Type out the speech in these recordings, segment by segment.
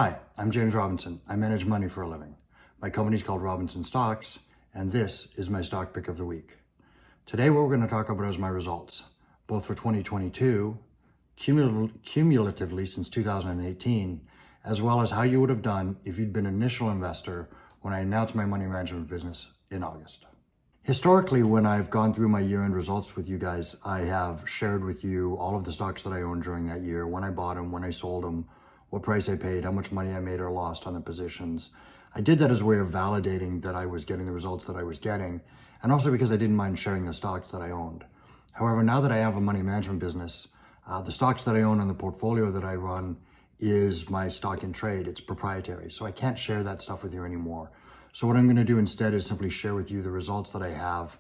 Hi, I'm James Robinson. I manage money for a living. My company is called Robinson Stocks, and this is my stock pick of the week. Today, what we're going to talk about is my results, both for 2022, cumulatively since 2018, as well as how you would have done if you'd been an initial investor when I announced my money management business in August. Historically, when I've gone through my year-end results with you guys, I have shared with you all of the stocks that I owned during that year, when I bought them, when I sold them, what price I paid, how much money I made or lost on the positions. I did that as a way of validating that I was getting the results that I was getting, and also because I didn't mind sharing the stocks that I owned. However, now that I have a money management business, the stocks that I own on the portfolio that I run is my stock in trade. It's proprietary, so I can't share that stuff with you anymore. So what I'm going to do instead is simply share with you the results that I have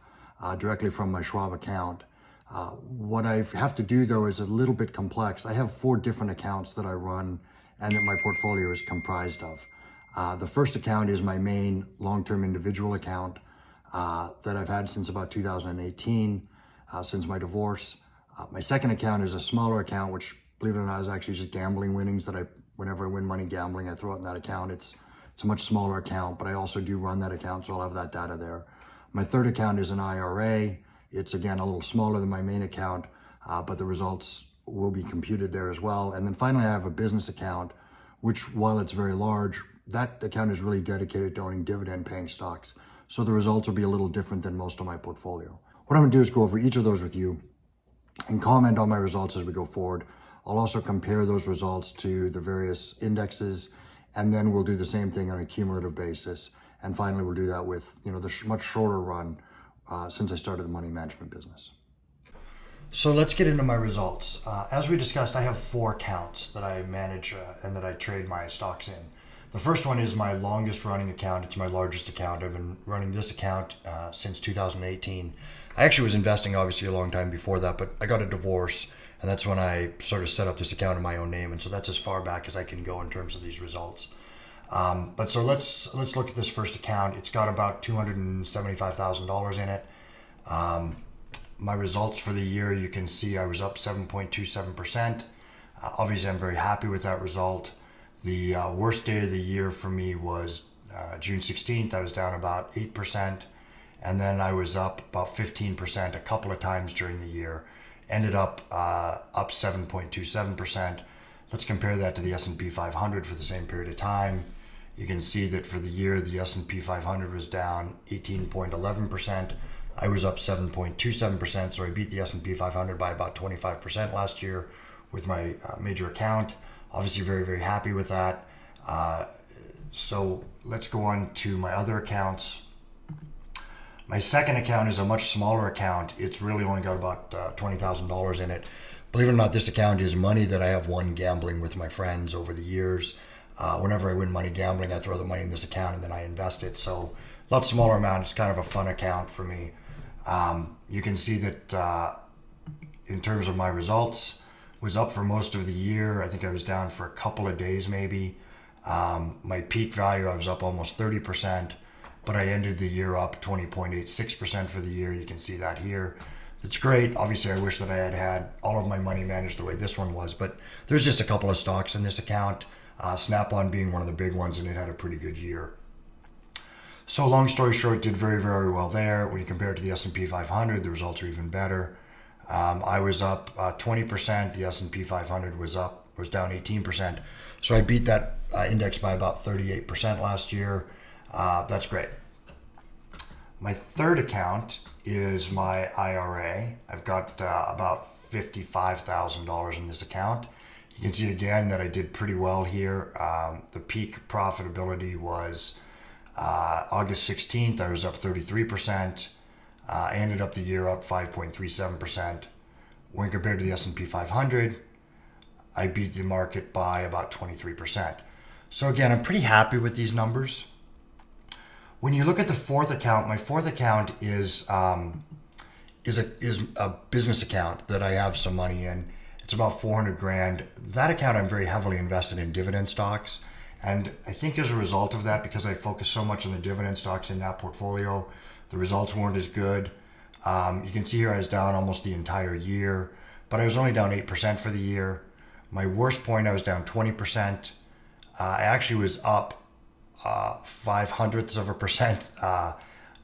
directly from my Schwab account. What I have to do, though, is a little bit complex. I have 4 different accounts that I run and that my portfolio is comprised of. The first account is my main long-term individual account that I've had since about 2018, since my divorce. My second account is a smaller account, which, believe it or not, is actually just gambling winnings that whenever I win money gambling, I throw it in that account. It's a much smaller account, but I also do run that account, so I'll have that data there. My third account is an IRA. It's, again, a little smaller than my main account, but the results will be computed there as well. And then finally, I have a business account, which, while it's very large, that account is really dedicated to owning dividend-paying stocks. So the results will be a little different than most of my portfolio. What I'm gonna do is go over each of those with you and comment on my results as we go forward. I'll also compare those results to the various indexes, and then we'll do the same thing on a cumulative basis. And finally, we'll do that with the much shorter run since I started the money management business. So let's get into my results. As we discussed, I have 4 accounts that I manage and that I trade my stocks in. The first one is my longest running account. It's my largest account. I've been running this account since 2018. I actually was investing obviously a long time before that, but I got a divorce, and that's when I sort of set up this account in my own name. And so that's as far back as I can go in terms of these results. But so let's look at this first account. It's got about $275,000 in it. My results for the year, you can see I was up 7.27%. Obviously, I'm very happy with that result. The worst day of the year for me was June 16th. I was down about 8%. And then I was up about 15% a couple of times during the year. Ended up 7.27%. Let's compare that to the S&P 500 for the same period of time. You can see that for the year, the S&P 500 was down 18.11%. I was up 7.27%, so I beat the S&P 500 by about 25% last year with my major account. Obviously very, very happy with that. So let's go on to my other accounts. My second account is a much smaller account. It's really only got about $20,000 in it. Believe it or not, this account is money that I have won gambling with my friends over the years. Whenever I win money gambling, I throw the money in this account and then I invest it. So a lot smaller amount. It's kind of a fun account for me. You can see that in terms of my results, was up for most of the year. I think I was down for a couple of days maybe. My peak value, I was up almost 30%, but I ended the year up 20.86% for the year. You can see that here. It's great. Obviously, I wish that I had had all of my money managed the way this one was, but there's just a couple of stocks in this account, Snap-on being one of the big ones, and it had a pretty good year. So long story short, did very, very well there. When you compare it to the S&P 500, the results are even better. I was up 20%. The S&P 500 was down 18%. So I beat that index by about 38% last year. That's great. My third account is my IRA. I've got about $55,000 in this account. You can see again that I did pretty well here. The peak profitability was August 16th. I was up 33%. I ended up the year up 5.37%. When compared to the S&P 500, I beat the market by about 23%. So again, I'm pretty happy with these numbers. When you look at the fourth account, my fourth account is a business account that I have some money in. It's about 400 grand. That account, I'm very heavily invested in dividend stocks. And I think as a result of that, because I focus so much on the dividend stocks in that portfolio, the results weren't as good. You can see here I was down almost the entire year, but I was only down 8% for the year. My worst point, I was down 20%. I actually was up 0.05%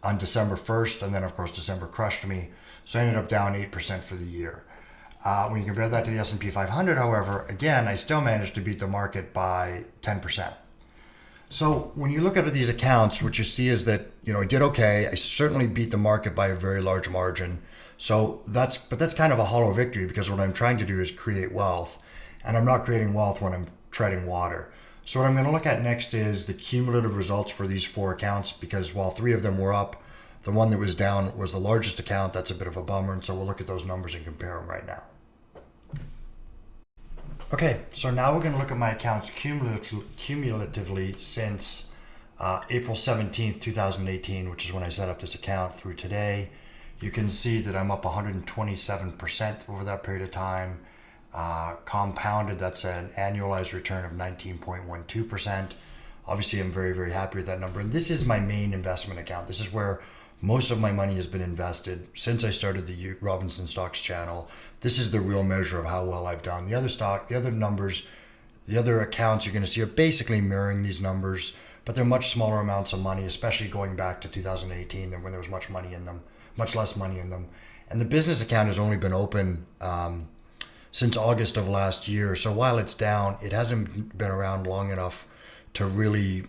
on December 1st, and then of course December crushed me, so I ended up down 8% for the year. When you compare that to the S&P 500, however, again, I still managed to beat the market by 10%. So when you look at these accounts, what you see is that, I did okay. I certainly beat the market by a very large margin. But that's kind of a hollow victory, because what I'm trying to do is create wealth, and I'm not creating wealth when I'm treading water. So what I'm going to look at next is the cumulative results for these 4 accounts, because while 3 of them were up, the one that was down was the largest account. That's a bit of a bummer. And so we'll look at those numbers and compare them right now. Okay, so now we're going to look at my accounts cumulatively since April 17th, 2018, which is when I set up this account, through today. You can see that I'm up 127% over that period of time. Compounded, that's an annualized return of 19.12%. Obviously, I'm very, very happy with that number. And this is my main investment account. This is where most of my money has been invested since I started the Robinson Stocks channel. This is the real measure of how well I've done. The other numbers, the other accounts you're going to see are basically mirroring these numbers, but they're much smaller amounts of money, especially going back to 2018 than when there was much less money in them. And the business account has only been open since August of last year. So while it's down, it hasn't been around long enough to really,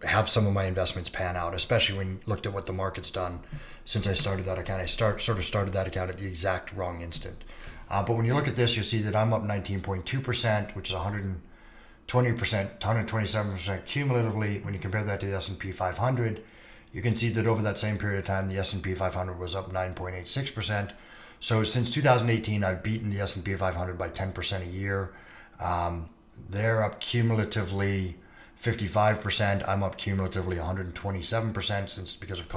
have some of my investments pan out, especially when you looked at what the market's done since I started that account. I sort of started that account at the exact wrong instant. But when you look at this, you'll see that I'm up 19.2%, which is 120%, 127% cumulatively. When you compare that to the S&P 500, you can see that over that same period of time, the S&P 500 was up 9.86%. So since 2018, I've beaten the S&P 500 by 10% a year. They're up cumulatively 55%. I'm up cumulatively 127% because of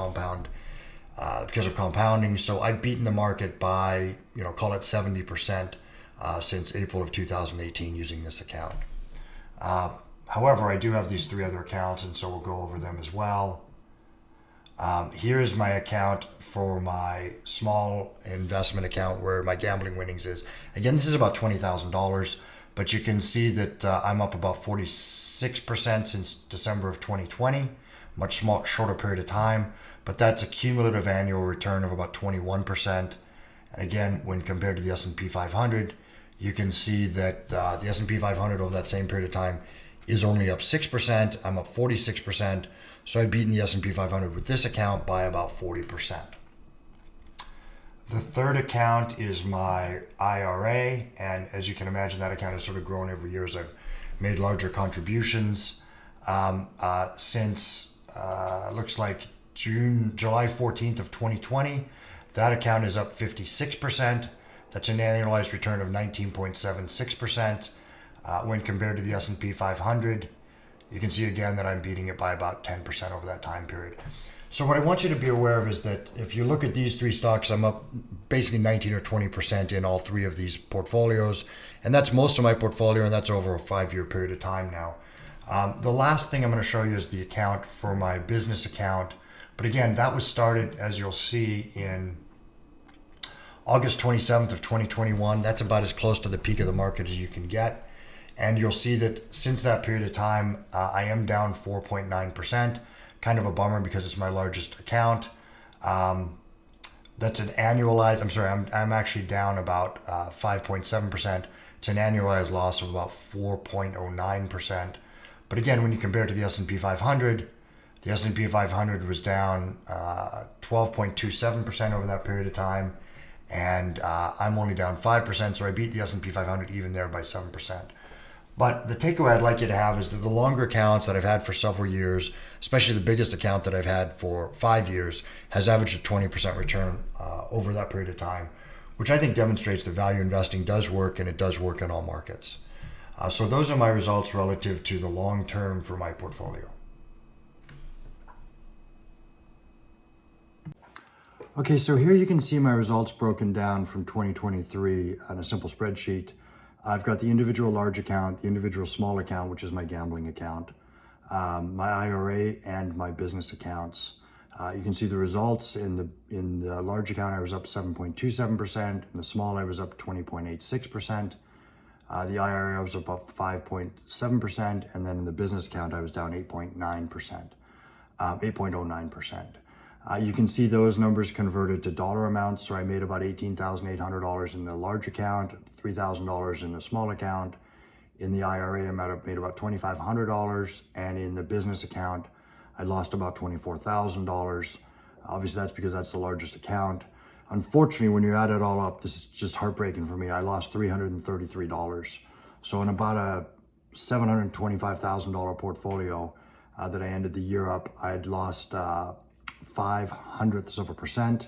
compounding. So I've beaten the market by, call it 70% since April of 2018 using this account. However, I do have these 3 other accounts, and so we'll go over them as well. Here is my account for my small investment account where my gambling winnings is. Again, this is about $20,000, but you can see that I'm up about 46% since December of 2020, shorter period of time, but that's a cumulative annual return of about 21%. And again, when compared to the S&P 500, you can see that the S&P 500 over that same period of time is only up 6%. I'm up 46%. So I've beaten the S&P 500 with this account by about 40%. The third account is my IRA, and as you can imagine, that account has sort of grown every year as I've made larger contributions. Since looks like July 14th of 2020, that account is up 56%. That's an annualized return of 19.76%. When compared to the S&P 500, you can see again that I'm beating it by about 10% over that time period. So what I want you to be aware of is that if you look at these 3 stocks, I'm up basically 19 or 20% in all 3 of these portfolios. And that's most of my portfolio, and that's over a 5-year period of time now. The last thing I'm going to show you is the account for my business account. But again, that was started, as you'll see, in August 27th of 2021. That's about as close to the peak of the market as you can get. And you'll see that since that period of time, I am down 4.9%. Kind of a bummer because it's my largest account. That's an annualized, I'm actually down about 5.7%. It's an annualized loss of about 4.09%. But again, when you compare it to the S&P 500, the S&P 500 was down 12.27% over that period of time. And I'm only down 5%, so I beat the S&P 500 even there by 7%. But the takeaway I'd like you to have is that the longer accounts that I've had for several years, especially the biggest account that I've had for 5 years, has averaged a 20% return over that period of time, which I think demonstrates that value investing does work, and it does work in all markets. So those are my results relative to the long term for my portfolio. Okay, so here you can see my results broken down from 2023 on a simple spreadsheet. I've got the individual large account, the individual small account, which is my gambling account, my IRA, and my business accounts. You can see the results in the large account. I was up 7.27%. In the small, I was up 20.86%. The IRA was about 5.7%, and then in the business account, I was down 8.09%. You can see those numbers converted to dollar amounts. So I made about $18,800 in the large account, $3,000 in the small account. In the IRA, I made about $2,500, and in the business account, I lost about $24,000. Obviously, that's because that's the largest account. Unfortunately, when you add it all up, this is just heartbreaking for me. I lost $333. So in about a $725,000 portfolio that I ended the year up, I'd lost 0.05%.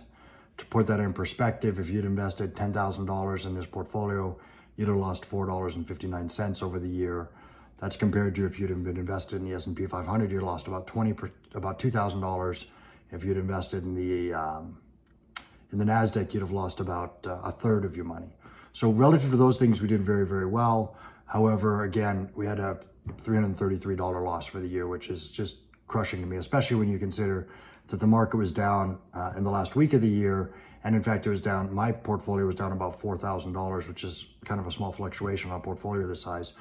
To put that in perspective, if you'd invested $10,000 in this portfolio, you'd have lost $4.59 over the year. That's compared to if you'd have been invested in the S&P 500, you'd have lost about $2,000. If you'd invested in the NASDAQ, you'd have lost about a third of your money. So relative to those things, we did very, very well. However, again, we had a $333 loss for the year, which is just crushing to me, especially when you consider that the market was down in the last week of the year. And in fact, it was down, my portfolio was down about $4,000, which is kind of a small fluctuation on a portfolio this size,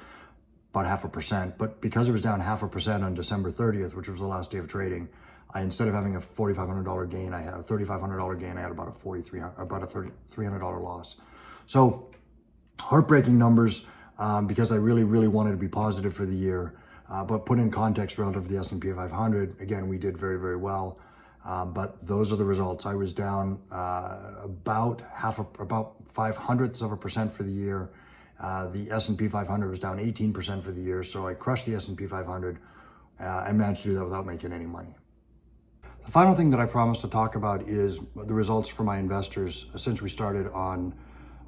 about 0.5%. But because it was down 0.5% on December 30th, which was the last day of trading, instead of having a $4,500 gain, I had a $3,500 gain. I had about a $300 loss. So heartbreaking numbers because I really, really wanted to be positive for the year. But put in context relative to the S&P 500, again, we did very, very well. But those are the results. I was down about 0.05% for the year. The S&P 500 was down 18% for the year. So I crushed the S&P 500 and managed to do that without making any money. The final thing that I promised to talk about is the results for my investors since we started on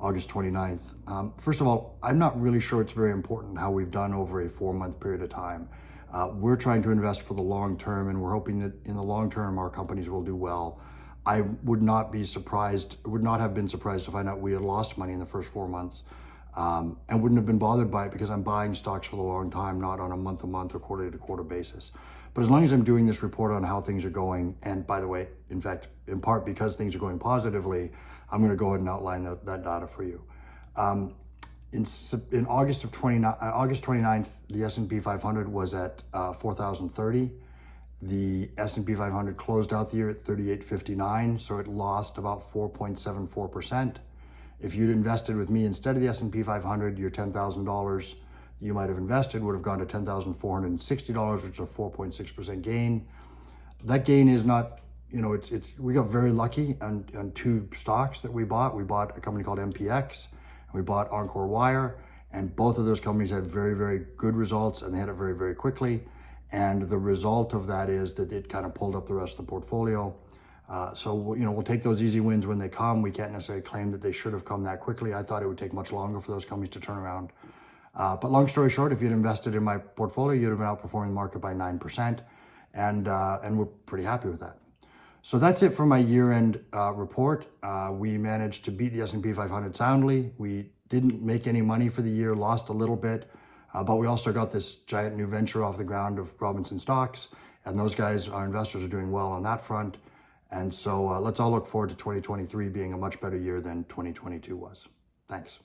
August 29th. First of all, I'm not really sure it's very important how we've done over a 4-month period of time. We're trying to invest for the long term, and we're hoping that in the long term, our companies will do well. I would not have been surprised to find out we had lost money in the first 4 months, and wouldn't have been bothered by it because I'm buying stocks for the long time, not on a month-to-month or quarter-to-quarter basis. But as long as I'm doing this report on how things are going, and by the way, in fact, in part because things are going positively, I'm going to go ahead and outline that data for you. In August 29th, the S&P 500 was at 4,030. The S&P 500 closed out the year at 3,859, so it lost about 4.74%. If you'd invested with me instead of the S&P 500, your $10,000 you might have invested would have gone to $10,460, which is a 4.6% gain. That gain is not, we got very lucky on 2 stocks that we bought. We bought a company called MPX, and we bought Encore Wire, and both of those companies had very, very good results, and they had it very, very quickly. And the result of that is that it kind of pulled up the rest of the portfolio. So we'll take those easy wins when they come. We can't necessarily claim that they should have come that quickly. I thought it would take much longer for those companies to turn around. But long story short, if you'd invested in my portfolio, you'd have been outperforming the market by 9%, and we're pretty happy with that. So that's it for my year-end report. We managed to beat the S&P 500 soundly. We didn't make any money for the year, lost a little bit, but we also got this giant new venture off the ground of Robinson Stocks, and those guys, our investors, are doing well on that front. And so let's all look forward to 2023 being a much better year than 2022 was. Thanks.